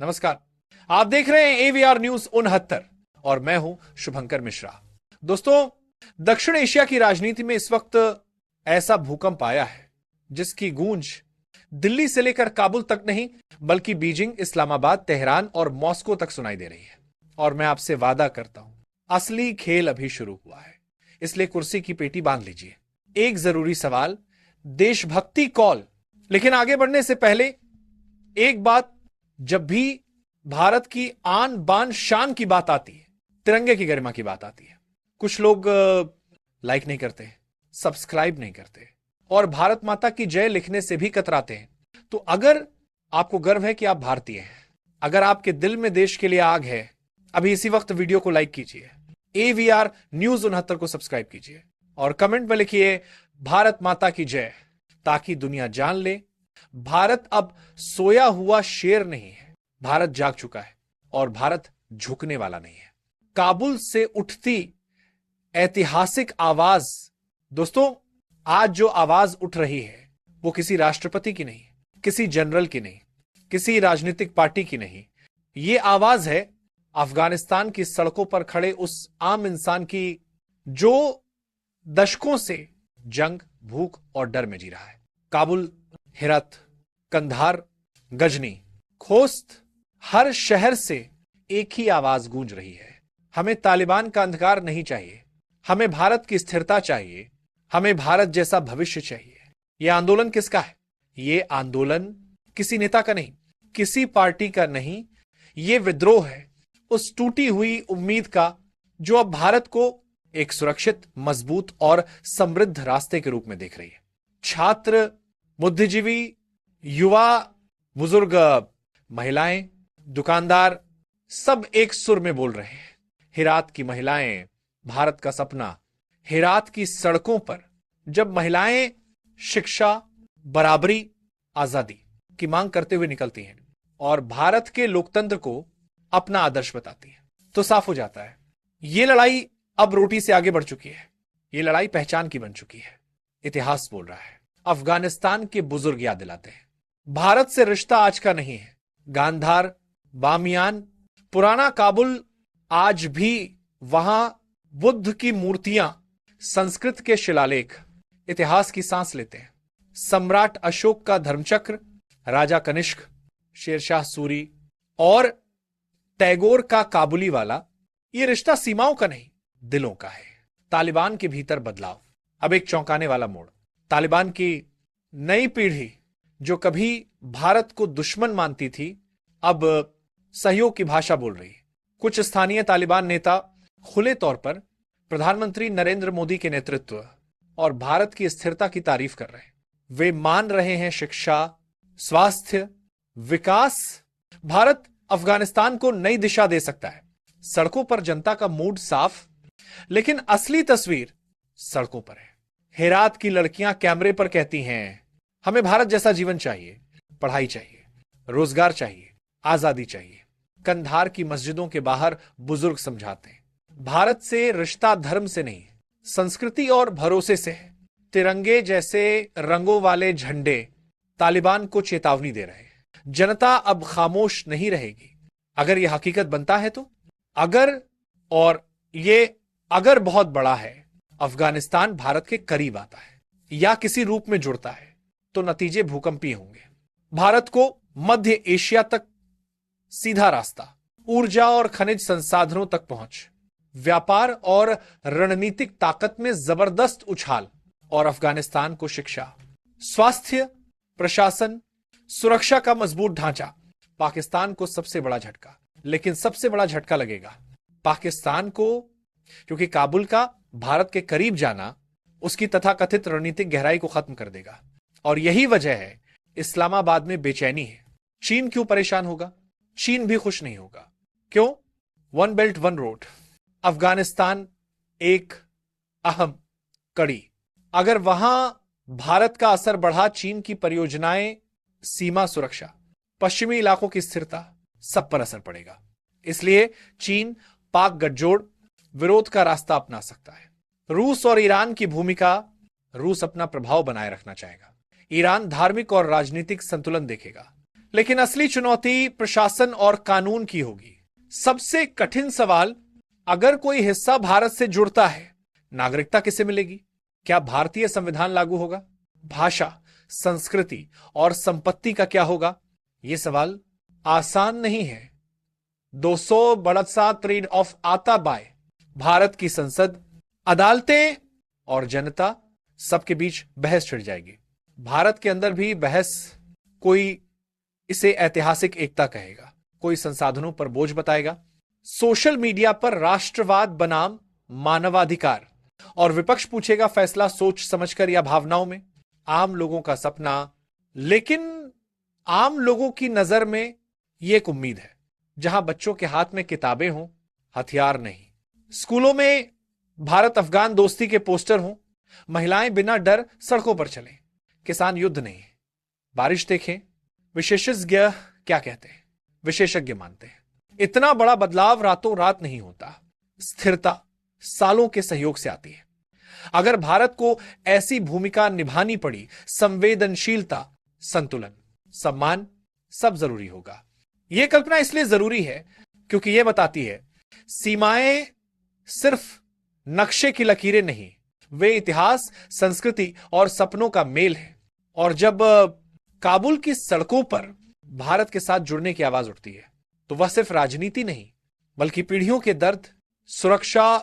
नमस्कार। आप देख रहे हैं एवीआर न्यूज 69 और मैं हूं शुभंकर मिश्रा। दोस्तों, दक्षिण एशिया की राजनीति में इस वक्त ऐसा भूकंप आया है जिसकी गूंज दिल्ली से लेकर काबुल तक नहीं बल्कि बीजिंग, इस्लामाबाद, तेहरान और मॉस्को तक सुनाई दे रही है। और मैं आपसे वादा करता हूं, असली खेल अभी शुरू हुआ है, इसलिए कुर्सी की पेटी बांध लीजिए। एक जरूरी सवाल, देशभक्ति कॉल। लेकिन आगे बढ़ने से पहले एक बात, जब भी भारत की आन बान शान की बात आती है, तिरंगे की गरिमा की बात आती है, कुछ लोग लाइक नहीं करते, सब्सक्राइब नहीं करते और भारत माता की जय लिखने से भी कतराते हैं। तो अगर आपको गर्व है कि आप भारतीय हैं, अगर आपके दिल में देश के लिए आग है, अभी इसी वक्त वीडियो को लाइक कीजिए, एवीआर न्यूज 69 को सब्सक्राइब कीजिए और कमेंट में लिखिए भारत माता की जय, ताकि दुनिया जान ले भारत अब सोया हुआ शेर नहीं है, भारत जाग चुका है और भारत झुकने वाला नहीं है। काबुल से उठती ऐतिहासिक आवाज, दोस्तों, आज जो आवाज उठ रही है वो किसी राष्ट्रपति की नहीं, किसी जनरल की नहीं, किसी राजनीतिक पार्टी की नहीं। ये आवाज है अफगानिस्तान की सड़कों पर खड़े उस आम इंसान की जो दशकों से जंग, भूख और डर में जी रहा है। काबुल, हेरत, कंधार, गजनी, खोस्त, हर शहर से एक ही आवाज गूंज रही है। हमें तालिबान का अंधकार नहीं चाहिए, हमें भारत की स्थिरता चाहिए, हमें भारत जैसा भविष्य चाहिए। यह आंदोलन किसका है? यह आंदोलन किसी नेता का नहीं, किसी पार्टी का नहीं, यह विद्रोह है उस टूटी हुई उम्मीद का जो अब भारत को एक सुरक्षित, मजबूत और समृद्ध रास्ते के रूप में देख रही है। छात्र, बुद्धिजीवी, युवा, बुजुर्ग, महिलाएं, दुकानदार, सब एक सुर में बोल रहे हैं। हेरात की महिलाएं, भारत का सपना। हेरात की सड़कों पर जब महिलाएं शिक्षा, बराबरी, आजादी की मांग करते हुए निकलती हैं और भारत के लोकतंत्र को अपना आदर्श बताती हैं, तो साफ हो जाता है यह लड़ाई अब रोटी से आगे बढ़ चुकी है। यह लड़ाई पहचान की बन चुकी है। इतिहास बोल रहा है। अफगानिस्तान के बुजुर्ग याद दिलाते हैं, भारत से रिश्ता आज का नहीं है। गांधार, बामियान, पुराना काबुल, आज भी वहां बुद्ध की मूर्तियां, संस्कृत के शिलालेख इतिहास की सांस लेते हैं। सम्राट अशोक का धर्मचक्र, राजा कनिष्क, शेरशाह सूरी और टैगोर का काबुली वाला, यह रिश्ता सीमाओं का नहीं, दिलों का है। तालिबान के भीतर बदलाव, अब एक चौंकाने वाला मोड़। तालिबान की नई पीढ़ी जो कभी भारत को दुश्मन मानती थी, अब सहयोग की भाषा बोल रही है। कुछ स्थानीय तालिबान नेता खुले तौर पर प्रधानमंत्री नरेंद्र मोदी के नेतृत्व और भारत की स्थिरता की तारीफ कर रहे हैं। वे मान रहे हैं शिक्षा, स्वास्थ्य, विकास, भारत अफगानिस्तान को नई दिशा दे सकता है। सड़कों पर जनता का मूड साफ, लेकिन असली तस्वीर सड़कों पर है। हेरात की लड़कियां कैमरे पर कहती हैं, हमें भारत जैसा जीवन चाहिए, पढ़ाई चाहिए, रोजगार चाहिए, आजादी चाहिए। कंधार की मस्जिदों के बाहर बुजुर्ग समझाते हैं, भारत से रिश्ता धर्म से नहीं, संस्कृति और भरोसे से है। तिरंगे जैसे रंगों वाले झंडे तालिबान को चेतावनी दे रहे हैं। जनता अब खामोश नहीं रहेगी। अगर यह हकीकत बनता है तो, अगर बहुत बड़ा है, अफगानिस्तान भारत के करीब आता है या किसी रूप में जुड़ता है, तो नतीजे भूकंपीय होंगे। भारत को मध्य एशिया तक सीधा रास्ता, ऊर्जा और खनिज संसाधनों तक पहुंच, व्यापार और रणनीतिक ताकत में जबरदस्त उछाल और अफगानिस्तान को शिक्षा, स्वास्थ्य, प्रशासन, सुरक्षा का मजबूत ढांचा। पाकिस्तान को सबसे बड़ा झटका, लेकिन सबसे बड़ा झटका लगेगा पाकिस्तान को, क्योंकि काबुल का भारत के करीब जाना उसकी तथाकथित रणनीतिक गहराई को खत्म कर देगा। और यही वजह है इस्लामाबाद में बेचैनी है। चीन क्यों परेशान होगा? चीन भी खुश नहीं होगा। क्यों? One belt one road, Afghanistan एक अहम कड़ी। अगर वहां भारत का असर बढ़ा, चीन की परियोजनाएं, सीमा सुरक्षा, पश्चिमी इलाकों की स्थिरता, सब पर असर पड़ेगा। इसलिए चीन पाक गठजोड़, विरोध का रास्ता अपना सकता है। रूस और ईरान की भूमिका, रूस अपना प्रभाव बनाए रखना चाहेगा, ईरान धार्मिक और राजनीतिक संतुलन देखेगा, लेकिन असली चुनौती प्रशासन और कानून की होगी। सबसे कठिन सवाल, अगर कोई हिस्सा भारत से जुड़ता है, नागरिकता किसे मिलेगी? क्या भारतीय संविधान लागू होगा? भाषा, संस्कृति और संपत्ति का क्या होगा? यह सवाल आसान नहीं है। 200 बड़सा ट्रेड ऑफ आता बाय भारत की संसद, अदालतें और जनता, सबके बीच बहस छिड़ जाएगी। भारत के अंदर भी बहस, कोई इसे ऐतिहासिक एकता कहेगा, कोई संसाधनों पर बोझ बताएगा। सोशल मीडिया पर राष्ट्रवाद बनाम मानवाधिकार, और विपक्ष पूछेगा फैसला सोच समझकर या भावनाओं में। आम लोगों का सपना, लेकिन आम लोगों की नजर में यह एक उम्मीद है जहां बच्चों के हाथ में किताबें हों, हथियार नहीं। स्कूलों में भारत अफगान दोस्ती के पोस्टर हों, महिलाएं बिना डर सड़कों पर चलें, किसान युद्ध नहीं। बारिश देखें, विशेषज्ञ क्या कहते हैं, विशेषज्ञ मानते हैं इतना बड़ा बदलाव रातों रात नहीं होता। स्थिरता सालों के सहयोग से आती है। अगर भारत को ऐसी भूमिका निभानी पड़ी, संवेदनशीलता, संतुलन, सम्मान, सब जरूरी होगा। यह कल्पना इसलिए जरूरी है क्योंकि यह बताती है सीमाएं सिर्फ नक्शे की लकीरें नहीं, वे इतिहास, संस्कृति और सपनों का मेल है। और जब काबुल की सड़कों पर भारत के साथ जुड़ने की आवाज उठती है, तो वह सिर्फ राजनीति नहीं, बल्कि पीढ़ियों के दर्द, सुरक्षा